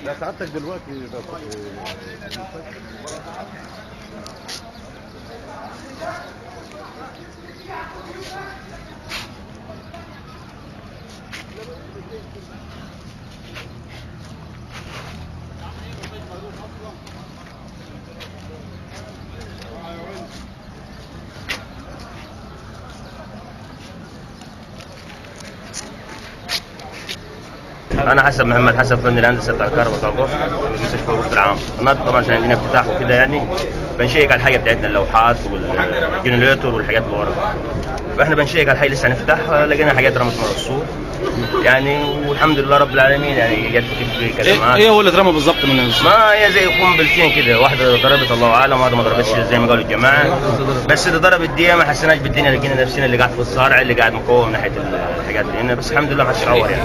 لا سعادتك دلوقتي انا حسب محمد حسب فني الهندسه بتاع الكهرباء طاقه في مستشفى وسط العام. النهارده طبعا عشان عندنا افتتاح وكده يعني بنشيك على الحاجه بتاعتنا، اللوحات والجنريتور والحاجات اللي ورا. فاحنا بنشيك على الحاجه لسه هنفتح، لقينا حاجات رمت من السور يعني، والحمد لله رب العالمين يعني جت في كلمات. ايه هو اللي اترمى بالظبط من السور؟ ما هي زي قنبلتين كده، واحده ضربت الله اعلم، وواحده ما ضربتش زي ما قالوا الجماعه. بس اللي ضربت دي ما حسيناش بالدنيا، لقينا نفسنا اللي قاعد في الصارع اللي قاعد مقوم ناحيه الحاجات دي هنا، بس الحمد لله ما حدش عور يعني.